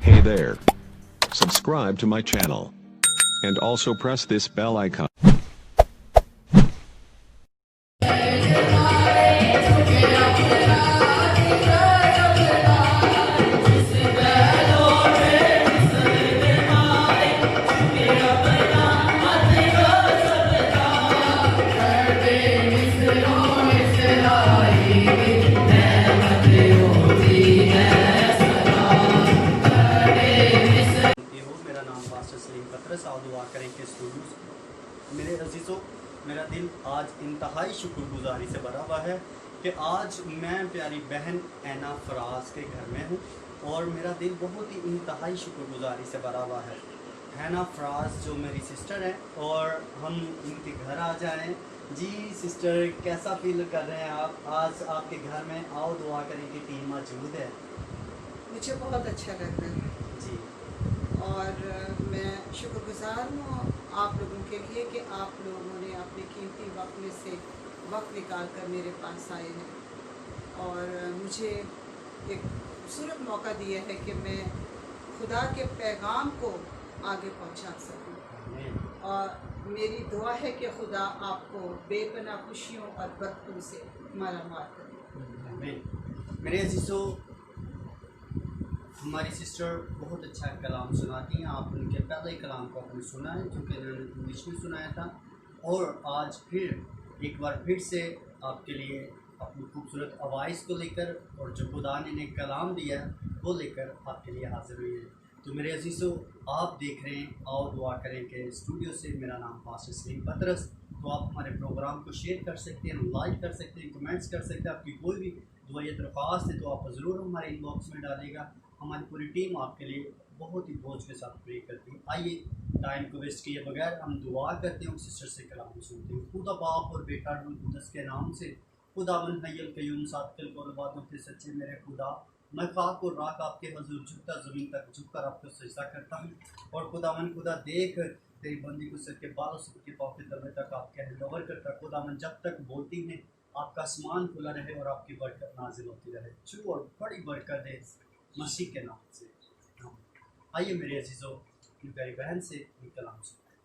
Hey there. Subscribe to my channel. And also press this bell icon. मेरा नाम pastor Salim पतरस और दुआ करें कि स्टूडियोज़। मेरे अजीज़ों, मेरा दिल आज इंतहाई शुक्रगुजारी से भरा हुआ है कि आज मैं प्यारी बहन ऐना फराज के घर में हूँ और मेरा दिल बहुत ही इंतहाई शुक्रगुजारी से भरा हुआ है। ऐना फराज जो मेरी सिस्टर है और हम इनके घर आ जाएं। जी सिस्टर, कैसा फील कर रहे हैं आप? आज आपके घर में आओ दुआ करें कि टीम मौजूद है। मुझे बहुत अच्छा लग रहा है जी, और मैं शुक्रगुजार हूँ आप लोगों के लिए कि आप लोगों ने अपने कीमती वक्त में से वक्त निकाल कर मेरे पास आए हैं और मुझे एक खूबसूरत मौका दिया है कि मैं खुदा के पैगाम को आगे पहुँचा सकूँ। और मेरी दुआ है कि खुदा आपको बेपनाह खुशियों और बरकतों से मालामाल करे। मेरे अजीज़ों, हमारी सिस्टर बहुत अच्छा कलाम सुनाती हैं। आप उनके पहले कलाम को आपने सुना है जो कि उन्होंने इंग्लिश में सुनाया था, और आज फिर एक बार फिर से आपके लिए अपनी खूबसूरत आवाज़ को लेकर और जो खुदा ने कलाम दिया वो लेकर आपके लिए हाजिर हुई है। तो मेरे अजीज़ों, आप देख रहे हैं आओ दुआ करें के स्टूडियो से। मेरा नाम पास्टर सलीम पतरस। तो आप हमारे प्रोग्राम को शेयर कर सकते हैं, लाइक कर सकते हैं, कमेंट्स कर सकते हैं। आपकी कोई भी दुआ या दरख्वास्त है तो आप ज़रूर हमारे इनबॉक्स में डालिएगा। हमारी पूरी टीम आपके लिए बहुत ही बोझ के साथ प्रे करती है। आइए टाइम को वेस्ट किए बगैर हम दुआ करते हैं, सिस्टर से कलाम सुनते हैं। खुदा बाप और बेटा रूह कुद्दस के नाम से। खुदावन हय्युल क़य्यूम साकिल को इबादतों के सच्चे मेरे खुदा, मैं खाक और राख आपके हजूर झुकता ज़मीन तक झुककर आपको सजदा करता हूँ। और खुदावन खुदा देख तेरी बंदी को सर के बालों से के पाँव के तलवे तक आपके हैंडओवर करता। खुदावन जब तक बोलती हैं आपका आसमान खुला रहे और आपकी बरकत नाजिल होती रहे। छू और बड़ी बरकत दे मसीह के नाम से। आइए मेरे अजीज़ों, मेरी बहन से कलाम सुनते हैं।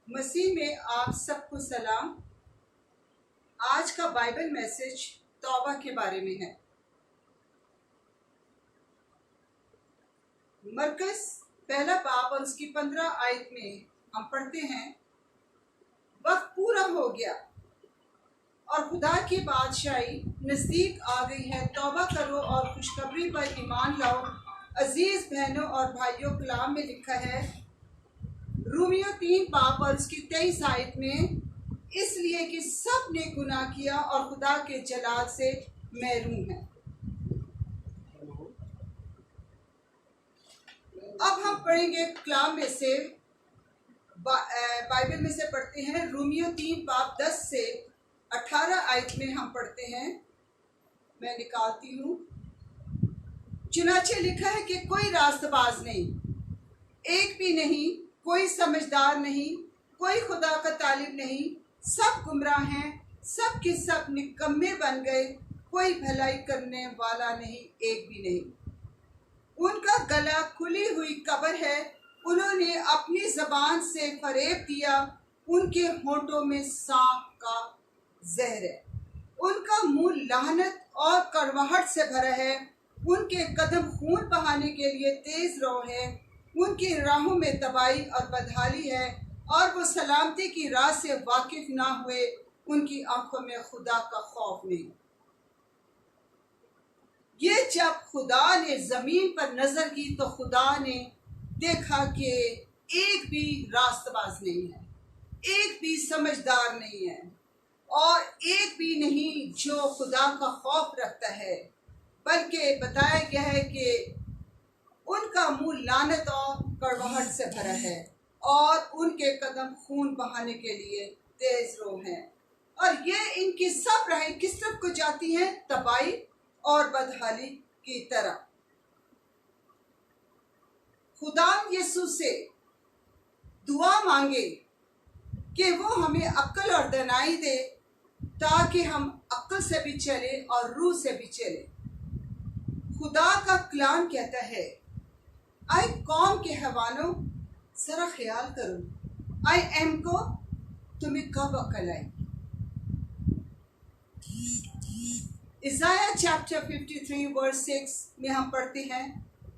मसीह में आप सबको सलाम। आज का बाइबल मैसेज तौबा के बारे में है। मरकस पहला बाब और उसकी 15 आयत में हम पढ़ते हैं, वक्त पूरा हो गया और खुदा की बादशाही नज़दीक आ गई है। तौबा करो और खुशखबरी पर ईमान लाओ। अजीज बहनों और भाइयों, कलाम में लिखा है रोमियो 3 बाब और उसकी 23 आयत में, इसलिए कि सब ने गुनाह किया और खुदा के जलाल से महरूम है। अब हम पढ़ेंगे कलाम में से, बाइबल में से पढ़ते हैं। रोमियो 3 बाब 10 से 18 आयत में हम पढ़ते हैं। मैं निकालती हूँ। चुनाचे लिखा है कि कोई रास्तबाज नहीं, एक भी नहीं, कोई समझदार नहीं, कोई खुदा का तालिब नहीं, सब गुमराह हैं, सब के सब निकम्मे बन गए, कोई भलाई करने वाला नहीं, एक भी नहीं। उनका गला खुली हुई कब्र है, उन्होंने अपनी जबान से फरेब दिया, उनके होंठों में सांप का जहर है। उनका मुंह लानत और कड़वाहट से भरा है, उनके कदम खून बहाने के लिए तेज रहो है। उनकी राहों में तबाही और बदहाली है और वो सलामती की राह से वाकिफ ना हुए, उनकी आंखों में खुदा का खौफ नहीं। ये जब खुदा ने जमीन पर नजर की तो खुदा ने देखा कि एक भी रास्तबाज नहीं है, एक भी समझदार नहीं है और एक भी नहीं जो खुदा का खौफ रखता है, बल्कि बताया गया है कि उनका मुंह लानत और कड़वाहट से भरा है और उनके कदम खून बहाने के लिए तेज रो हैं। और ये इनकी सब राहें किस तरफ को जाती हैं? तबाही और बदहाली की तरह। खुदा यीशु से दुआ मांगे कि वो हमें अक्ल और दानाई दे, ताकि हम अक्ल से भी चले और रूह से भी चले। खुदा का कलाम कहता है, आए कौम के हवानों, जरा ख्याल करो, आई एम को तुम्हें कब अकल आई। इज़ाया चैप्टर 53 वर्स 6 में हम पढ़ते हैं,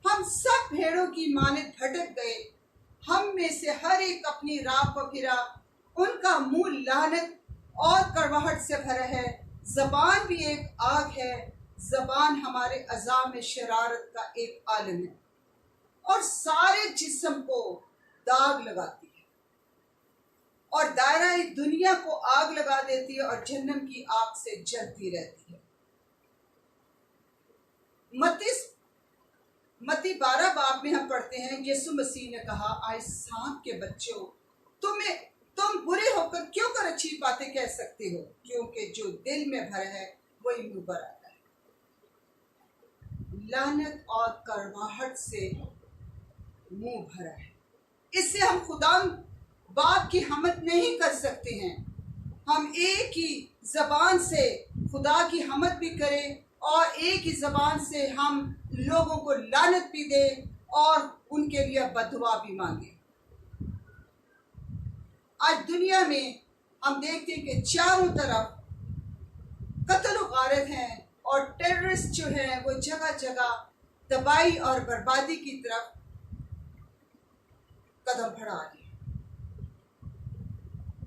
हम सब भेड़ों की मानित भटक गए, हम में से हर एक अपनी राह पर फिरा, उनका मुंह लानत और कड़वाहट से भरा है, जबान भी एक आग है, जबान हमारे अज़ा में शरारत का एक आलम है और सारे जिस्म को दाग लगाती है और दायरा दुनिया को आग लगा देती है और जहन्नम की आग से जलती रहती है। मत्ती 12 बाब में हम पढ़ते हैं, यीशु मसीह ने कहा, आए सांप के बच्चों, तुम बुरे होकर क्यों कर अच्छी बातें कह सकते हो, क्योंकि जो दिल में भरा है वही मुंह पर आता है। लानत और कड़वाहट से मुंह भरा है, इससे हम खुदा बाप की हमद नहीं कर सकते हैं। हम एक ही जबान से खुदा की हमद भी करें और एक ही जबान से हम लोगों को लानत भी दें और उनके लिए बददुआ भी मांगे। आज दुनिया में हम देखते हैं कि चारों तरफ कत्ल व गारत हैं और टेररिस्ट जो हैं वो जगह जगह तबाही और बर्बादी की तरफ कदम बढ़ा रहे हैं।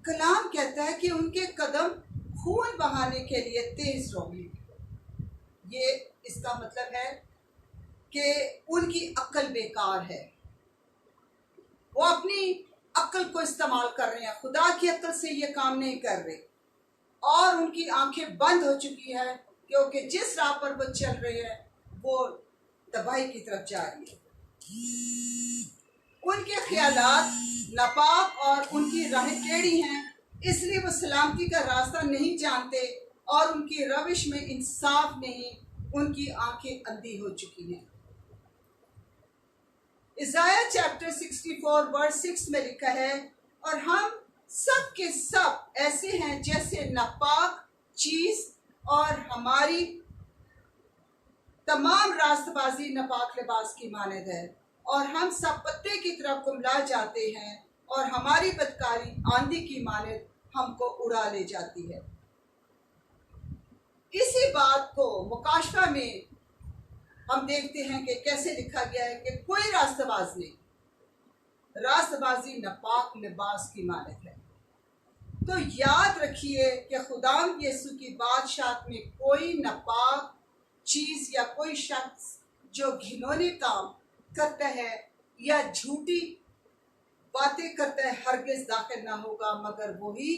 कलाम कहता है कि उनके कदम खून बहाने के लिए तेज होंगे। ये इसका मतलब है कि उनकी अक्ल बेकार है, वो अपनी अक्ल को इस्तेमाल कर रहे हैं, खुदा की अक्ल से ये काम नहीं कर रहे और उनकी आंखें बंद हो चुकी है, क्योंकि जिस राह पर वो चल रहे हैं वो तबाही की तरफ जा रही है। उनके ख्यालात नापाक और उनकी राहें टेढ़ी हैं, इसलिए वो सलामती का रास्ता नहीं जानते और उनकी रविश में इंसाफ नहीं, उनकी आंखें अंधी हो चुकी हैं। इज़ाया चैप्टर 64 वर्स 6 में लिखा है, और हम सब के सब ऐसे हैं जैसे नापाक चीज और हमारी तमाम रास्तबाजी नापाक लिबास की मानद है, और हम सब पत्ते की तरफ कुमला जाते हैं और हमारी बदकारी आंधी की मानद हमको उड़ा ले जाती है। इसी बात को मुकाशफा में हम देखते हैं कि कैसे लिखा गया है कि कोई रास्तबाज नहीं, रास्तबाजी नापाक लिबास की मानद है। तो याद रखिए कि खुदाम यीशु की बादशाहत में कोई नापाक चीज या कोई शख्स जो घिनौने काम करता है या झूठी बातें करता है हरगिज दाखिल ना होगा, मगर वही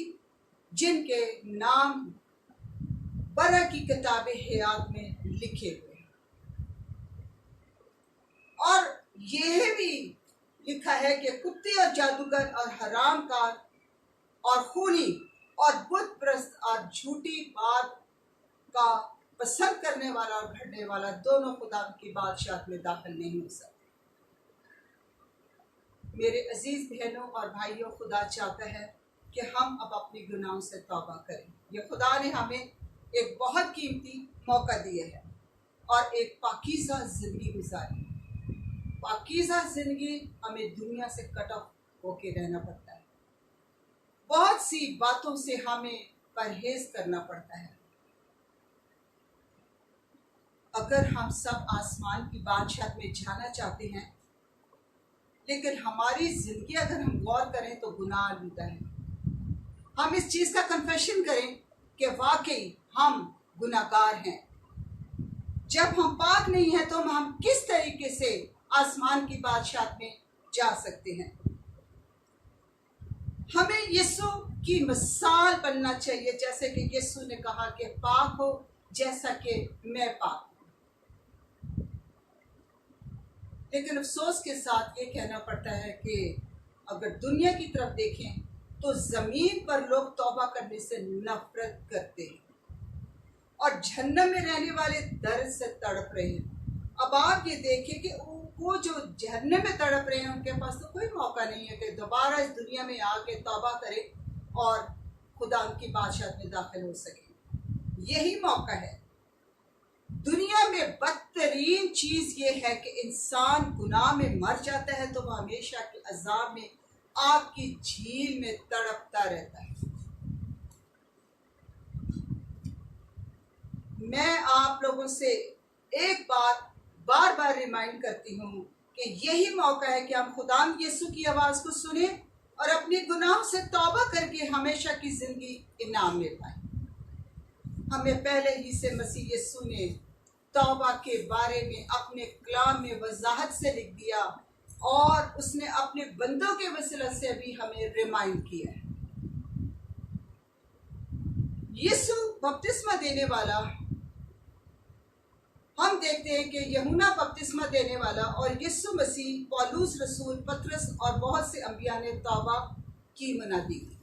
जिनके नाम बरा की किताबे हयात में लिखे हुए हैं। और यह भी लिखा है कि कुत्ते और जादूगर और हरामकार और खूनी और बुत परस्त और झूठी बात का पसंद करने वाला और घड़ने वाला दोनों खुदा की बादशाहत में दाखिल नहीं हो सकते। मेरे अजीज बहनों और भाइयों, खुदा चाहता है कि हम अब अपने गुनाहों से तौबा करें। ये खुदा ने हमें एक बहुत कीमती मौका दिया है और एक पाकीज़ा जिंदगी गुजारी। पाकीज़ा जिंदगी हमें दुनिया से कट ऑफ होके रहना पड़ता है, बहुत सी बातों से हमें परहेज करना पड़ता है। अगर हम सब आसमान की बादशाहत में जाना चाहते हैं, लेकिन हमारी जिंदगी अगर हम गौर करें तो गुनाह आलूदा है। हम इस चीज का कन्फेशन करें कि वाकई हम गुनाहगार हैं। जब हम पाक नहीं हैं तो हम किस तरीके से आसमान की बादशाहत में जा सकते हैं। हमें यीशु की मिसाल बनना चाहिए, जैसे कि यीशु ने कहा कि पाक हो जैसा कि मैं पाक हूं। लेकिन अफसोस के साथ ये कहना पड़ता है कि अगर दुनिया की तरफ देखें तो जमीन पर लोग तौबा करने से नफरत करते हैं और जहन्नम में रहने वाले दर्द से तड़प रहे हैं। अब आप ये देखें कि वो जो जहन्नम में तड़प रहे हैं उनके पास तो कोई मौका मौका नहीं है कि दोबारा इस दुनिया में आके तौबा करे और खुदा उनकी बादशाहत में दाखिल हो सके। यही मौका है। दुनिया में बदतरीन चीज ये है कि इंसान गुनाह में मर जाता है तो वह हमेशा के अजाब में, आग की झील में तड़पता रहता है। मैं आप लोगों से एक बात बार बार रिमाइंड करती हूँ कि यही मौका है कि हम खुदा यीशु की आवाज़ को सुने और अपने गुनाहों से तौबा करके हमेशा की ज़िंदगी इनाम में पाए। हमें पहले ही से मसीह यीशु ने तौबा के बारे में अपने कलाम में वजाहत से लिख दिया और उसने अपने बंदों के वसीला से भी हमें रिमाइंड किया है। यीशु बपतिस्मा देने वाला, हम देखते हैं कि यूहन्ना बपतिस्मा देने वाला और यीशु मसीह, पौलुस रसूल, पतरस और बहुत से अंबिया ने तौबा की मनादी की।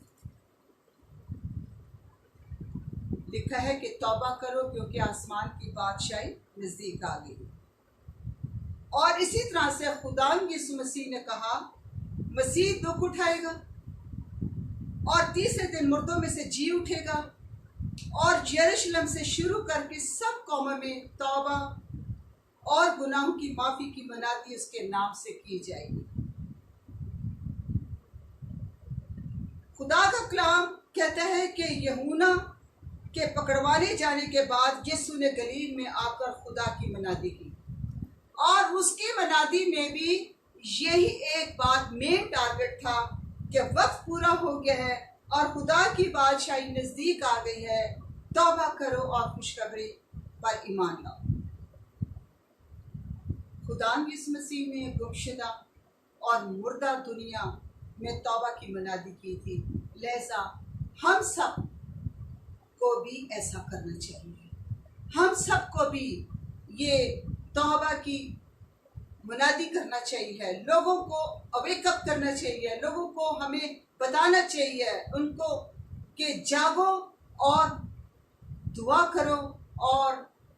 लिखा है कि तौबा करो क्योंकि आसमान की बादशाही नजदीक आ गई। और इसी तरह से खुदा यीशु मसीह ने कहा मसीह दुख उठाएगा और तीसरे दिन मुर्दों में से जी उठेगा और यरूशलेम से शुरू करके सब कौमों में तौबा और गुनाहों की माफी की मनादी उसके नाम से की जाएगी। खुदा का कलाम कहता है कि यूहन्ना के पकड़वाने जाने के बाद यीशु ने गलील में आकर खुदा की मनादी की और उसकी मनादी में भी यही एक बात मेन टारगेट था कि वक्त पूरा हो गया है और खुदा की बादशाही नजदीक आ गई है। तौबा करो और खुशखबरी पर ईमान लाओ। खुदा यीशु मसीह ने गुमशुदा और मुर्दा दुनिया में तौबा की मनादी की थी, लिहाजा हम सब को भी ऐसा करना चाहिए। हम सब को भी ये तौबा की मुनादी करना चाहिए, लोगों को अवेकअप करना चाहिए, लोगों को हमें बताना चाहिए उनको कि जागो और दुआ करो और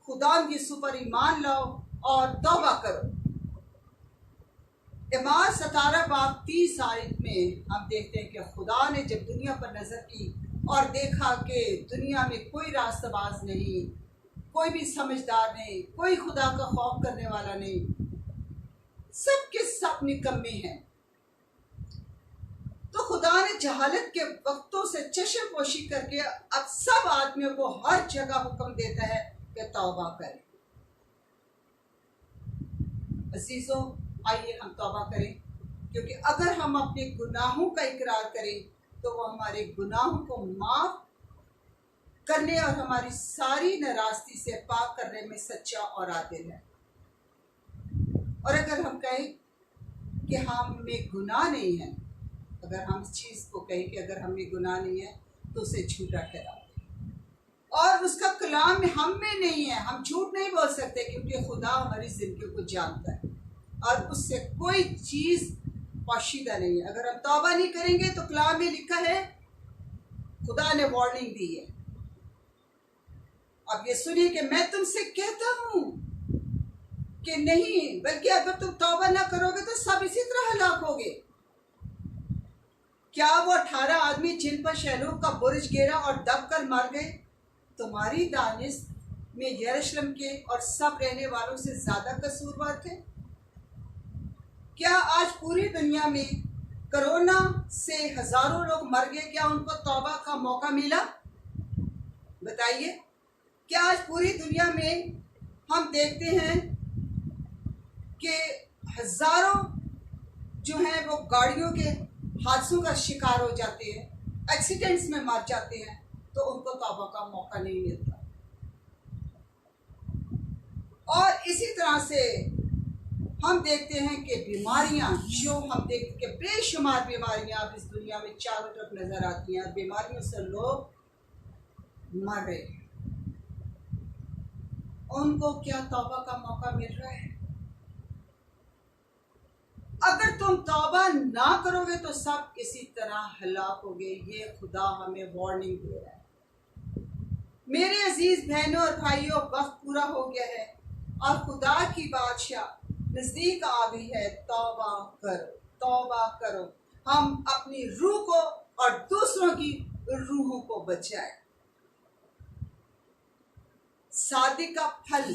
खुदा यीशु पर ईमान लाओ और तौबा करो। इमाम 17 बाब 30 आयत में हम देखते हैं कि खुदा ने जब दुनिया पर नजर की और देखा कि दुनिया में कोई रास्तबाज नहीं, कोई भी समझदार नहीं, कोई खुदा का खौफ करने वाला नहीं, सब के सब निकम्मे हैं, तो खुदा ने जहालत के वक्तों से चश्म पोशी करके अब सब आदमियों को हर जगह हुक्म देता है कि तौबा करें। अजीजों, आइए हम तौबा करें, क्योंकि अगर हम अपने गुनाहों का इकरार करें तो वो हमारे गुनाहों को माफ करने और हमारी सारी नाराजगी से पाक करने में सच्चा और आदिल है। और अगर हम कहें कि हम में गुनाह नहीं है, अगर हम इस चीज़ को कहें कि अगर हमें गुनाह नहीं है तो उसे झूठा ठहराते हैं और उसका कलाम हम में नहीं है। हम झूठ नहीं बोल सकते क्योंकि खुदा हमारी जिंदगी को जानता है और उससे कोई चीज़ पाशीदा नहीं है। अगर हम तौबा नहीं करेंगे तो कलाम में लिखा है, खुदा ने वार्निंग दी है। अब ये सुनिए कि मैं तुमसे कहता हूं कि नहीं, बल्कि अगर तुम तौबा ना करोगे तो सब इसी तरह हलाक होगे। क्या वो 18 आदमी जिन पर शैलूब का बुर्ज गिरा और दब कर मर गए तुम्हारी दानिश में यरूशलेम के और सब रहने वालों से ज्यादा कसूरवार थे? क्या आज पूरी दुनिया में कोरोना से हजारों लोग मर गए, क्या उनको तौबा का मौका मिला? बताइए। क्या आज पूरी दुनिया में हम देखते हैं कि हजारों जो हैं वो गाड़ियों के हादसों का शिकार हो जाते हैं, एक्सीडेंट्स में मर जाते हैं, तो उनको तौबा का मौका नहीं मिलता। और इसी तरह से हम देखते हैं कि बीमारियां, जो हम देखते हैं कि बेशुमार बीमारियां अब इस दुनिया में चारों तरफ नजर आती हैं, बीमारियों से लोग मर रहे हैं। उनको क्या तौबा का मौका मिल रहा है? अगर तुम तौबा ना करोगे तो सब इसी तरह हलाक होगे। ये खुदा हमें वार्निंग दे रहा है। मेरे अजीज बहनों और भाइयों, वक्त पूरा हो गया है और खुदा की बादशाह नजदीक आ गई है। तौबा करो। तौबा करो, हम अपनी रूह को और दूसरों की रूहों को बचाए। सादिक का फल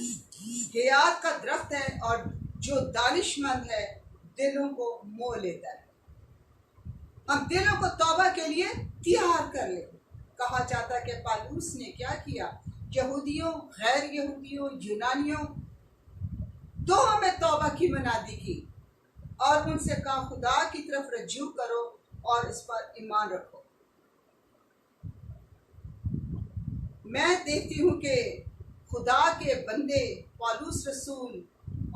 हयात का दरख्त है और जो दानिशमंद है दिलों को मोह लेता है। हम दिलों को तौबा के लिए तैयार कर ले। कहा जाता है कि पौलुस ने क्या किया, यहूदियों, गैर यहूदियों, यूनानियों दोनों में तौबा की मनादी की और उनसे कहा खुदा की तरफ रजू करो और इस पर ईमान रखो। मैं देखती हूँ कि खुदा के बंदे पौलुस रसूल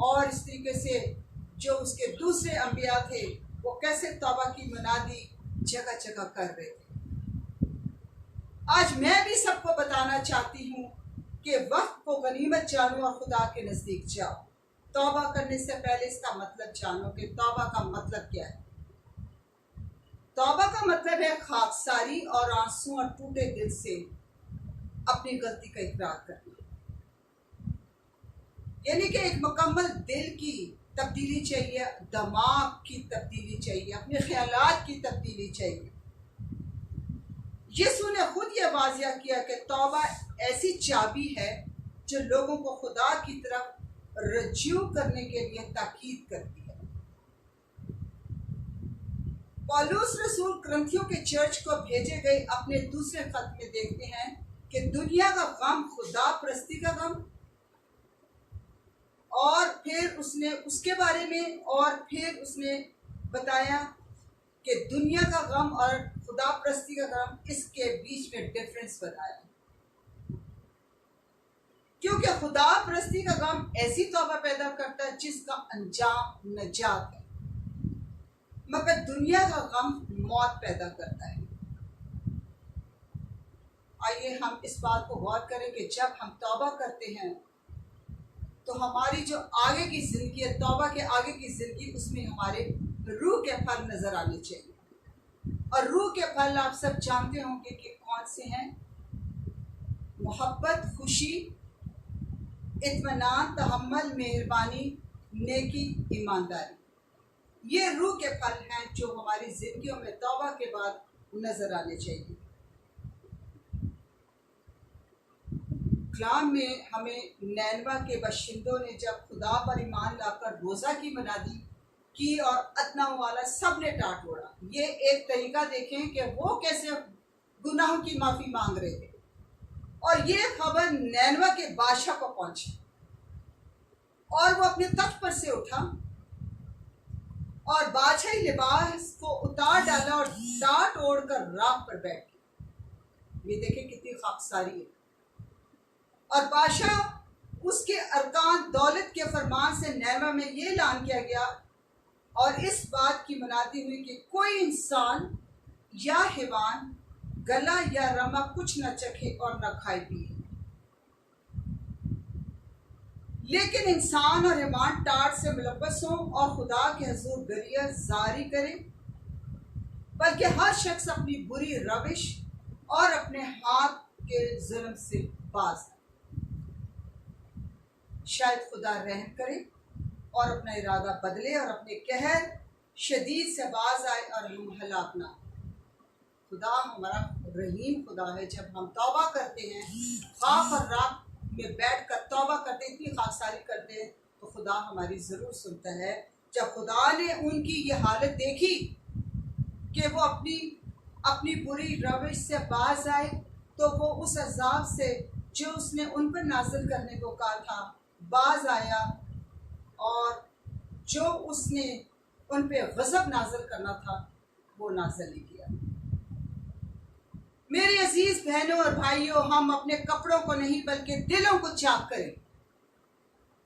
और इस तरीके से जो उसके दूसरे अंबिया थे वो कैसे तौबा की मनादी जगह जगह कर रहे थे। आज मैं भी सबको बताना चाहती हूँ कि वक्त को गनीमत जानो और खुदा के नजदीक जाओ। तौबा करने से पहले इसका मतलब जानो कि तौबा का मतलब क्या है। तौबा का मतलब है खाकसारी और आंसू और टूटे दिल से अपनी गलती का इकरार करना, यानी कि एक मुकम्मल दिल की तब्दीली चाहिए, दिमाग की तब्दीली चाहिए, अपने ख्यालात की तब्दीली चाहिए। यीशु ने खुद ये वाजिया किया कि तौबा ऐसी चाबी है जो लोगों को खुदा की तरफ रज्जू करने के लिए ताकीद करती है। पौलुस रसूल कुरिन्थियों के चर्च को भेजे गए अपने दूसरे खत में देखते हैं कि दुनिया का गम खुदा परस्ती का गम, और फिर उसने उसके बारे में और फिर उसने बताया कि दुनिया का गम और खुदा परस्ती का गम, इसके बीच में डिफरेंस बताया। क्योंकि खुदा परस्ती का गम ऐसी तौबा पैदा करता है जिसका अंजाम नजात है, मगर दुनिया का गम मौत पैदा करता है। आइए हम इस बात को गौर करें कि जब हम तौबा करते हैं तो हमारी जो आगे की जिंदगी है, तौबा के आगे की जिंदगी, उसमें हमारे रूह के फल नजर आने चाहिए। और रूह के फल आप सब जानते होंगे कि कौन से हैं। मोहब्बत, खुशी, इत्मीनान, तहम्मुल, मेहरबानी, नेकी, ईमानदारी। ये रूह के फल हैं जो हमारी जिंदगियों में तौबा के बाद नजर आने चाहिए। कलाम में हमें नैनवा के बाशिंदों ने जब खुदा पर ईमान लाकर रोज़ा की मनादी की और अदना वाला सब ने टाटोड़ा। ये एक तरीका देखें कि वो कैसे गुनाहों की माफ़ी मांग रहे थे। और ये खबर नैनवा के बादशाह को पहुंची और वो अपने तख्त पर से उठा और बादशाही लिबास को उतार डाला और टाट ओढ़कर राख पर बैठ गया। ये देखें कितनी खाकसारी है। और बादशाह उसके अरकान दौलत के फरमान से नैमा में ये ऐलान किया गया और इस बात की मनाती हुई कि कोई इंसान या हैवान गला या रमा कुछ न चखे और न खाए पिए, लेकिन इंसान और हैवान टाट से मुलव्वस हों और खुदा के हुजूर गरिया जारी करे, बल्कि हर शख्स अपनी बुरी रविश और अपने हाथ के जुल्म से बाज। शायद खुदा रहम करे और अपना इरादा बदले और अपने कहर शदीद से बाज आए और हम हलाक ना। खुदा हमारा रहीम खुदा है। जब हम तौबा करते हैं, खाक और रात में बैठ कर तौबा करते हैं, इतनी खाकसारी करते हैं, तो खुदा हमारी ज़रूर सुनता है। जब खुदा ने उनकी ये हालत देखी कि वो अपनी बुरी रविश से बाज आए, तो वो उस अजाब से जो उसने उन पर नाजिल करने को कहा था बाज आया और जो उसने उन पे गज़ब नाजिल करना था वो नाजिल नहीं किया। मेरे अजीज बहनों और भाइयों, हम अपने कपड़ों को नहीं बल्कि दिलों को चाक करें।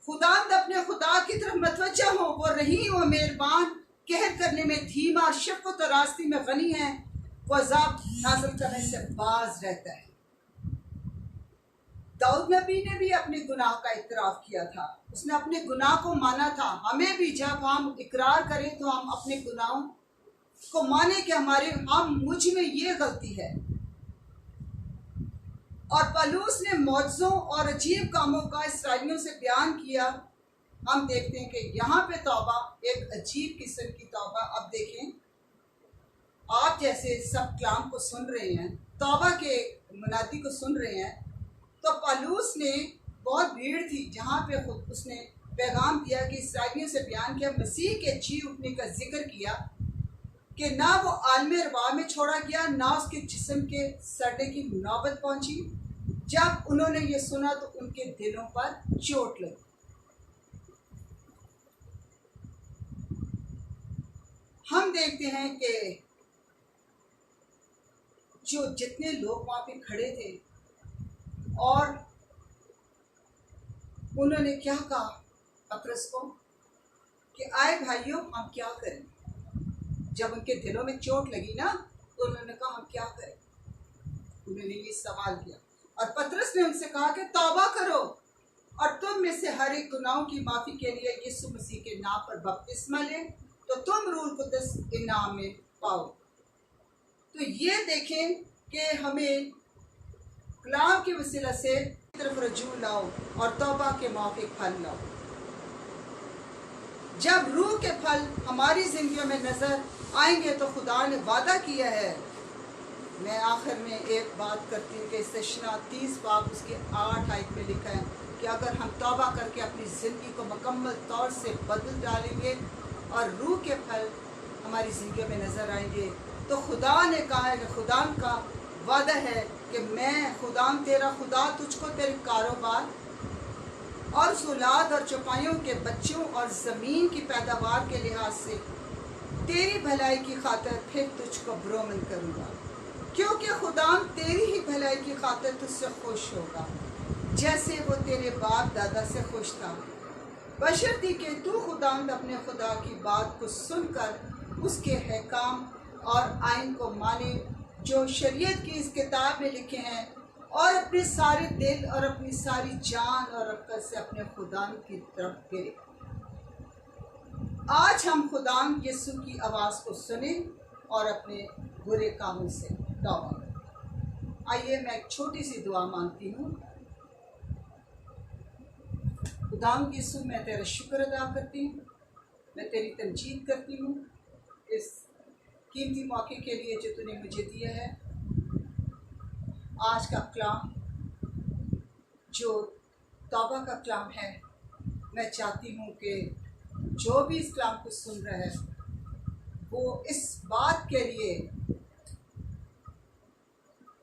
खुदावंद अपने खुदा की तरफ मतवज्जा हो। वो रहीम और मेहरबान, कहर करने में धीमा और शफ़क़त और रास्ते में गनी है। वो अज़ाब नाज़िल करने से बाज रहता है। दाऊद नबी ने भी अपने गुनाह का इतराफ़ किया था, उसने अपने गुनाह को माना था। हमें भी जब हम इकरार करें तो हम अपने गुनाहों को माने कि मुझ में ये गलती है। और पौलुस ने मौजज़ों और अजीब कामों का इस्राएलियों से बयान किया हम देखते हैं कि यहाँ पे तौबा एक अजीब किस्म की तौबा। अब देखें, आप जैसे सब कलाम को सुन रहे हैं, तौबा के मुनादी को सुन रहे हैं, तो पौलुस ने बहुत भीड़ थी जहाँ पे खुद उसने पैगाम दिया कि इसराइलियों से बयान किया, मसीह के जी उठने का जिक्र किया कि ना वो आलम रवा में छोड़ा गया, ना उसके जिस्म के सड़ने की नौबत पहुंची। जब उन्होंने ये सुना तो उनके दिलों पर चोट लगी। हम देखते हैं कि जो जितने लोग वहाँ पे खड़े थे और उन्होंने क्या कहा पतरस को कि आए भाइयों, हम क्या करें। जब उनके दिलों में चोट लगी ना, तो उन्होंने कहा हम क्या करें। उन्होंने ये सवाल किया और पतरस ने उनसे कहा कि तौबा करो और तुम में से हर एक गुनाहों की माफ़ी के लिए यीशु मसीह के नाम पर बपतिस्मा ले, तो तुम रूह कुद्दस इनाम में पाओ। तो ये देखें कि हमें कलाम के वसीला से तरफ रजू लाओ और तौबा के मौके फल लाओ। जब रूह के फल हमारी जिंदगी में नजर आएंगे तो खुदा ने वादा किया है। मैं आखिर में एक बात करती हूँ कि इस्तेशना 30 बाब उसके 8 आयत में लिखा है कि अगर हम तौबा करके अपनी ज़िंदगी को मुकम्मल तौर से बदल डालेंगे और रूह के फल हमारी ज़िंदगी में नज़र आएंगे, तो खुदा ने कहा है कि खुदा का वादा है कि मैं खुदा तेरा खुदा तुझको तेरे कारोबार और औलाद और चौपाइयों के बच्चों और ज़मीन की पैदावार के लिहाज से तेरी भलाई की खातिर फिर तुझको बरोमंद करूँगा, क्योंकि खुदा तेरी ही भलाई की खातिर तुझसे खुश होगा जैसे वो तेरे बाप दादा से खुश था, बशर्ते कि तू खुदा अपने खुदा की बात को सुनकर उसके हकाम और आइन को माने जो शरीयत की इस किताब में लिखे हैं, और अपने सारे दिल और अपनी सारी जान और अक्ल से अपने खुदा की तरफ फिरे। आज हम खुदा यीशु की आवाज़ को सुने और अपने बुरे कामों से तौबा करें। आइए मैं एक छोटी सी दुआ मांगती हूँ। खुदा यीशु, मैं तेरा शुक्र अदा करती हूँ, मैं तेरी तमजीद करती हूँ इस कीमती मौके के लिए जो तूने मुझे दिया है। आज का कलाम जो तौबा का कलाम है, मैं चाहती हूँ कि जो भी इस कलाम को सुन रहा है वो इस बात के लिए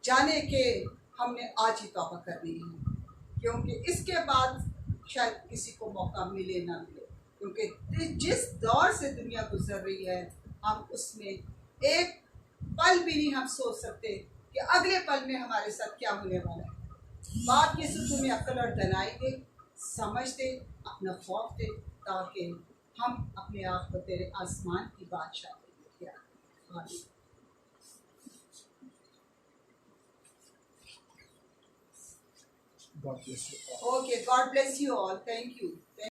जाने कि हमने आज ही तौबा करनी है, क्योंकि इसके बाद शायद किसी को मौका मिले ना मिले, क्योंकि जिस दौर से दुनिया गुजर रही है हम उसमें एक पल भी नहीं हम सोच सकते कि अगले पल में हमारे साथ क्या होने वाला है। बाप यीशु तुम्हें अक्ल और दनाई दे, समझ दे, अपना खौफ दे, ताकि हम अपने आप को तेरे आसमान की बादशाह में। God bless you all. Okay, God bless you all. Thank you.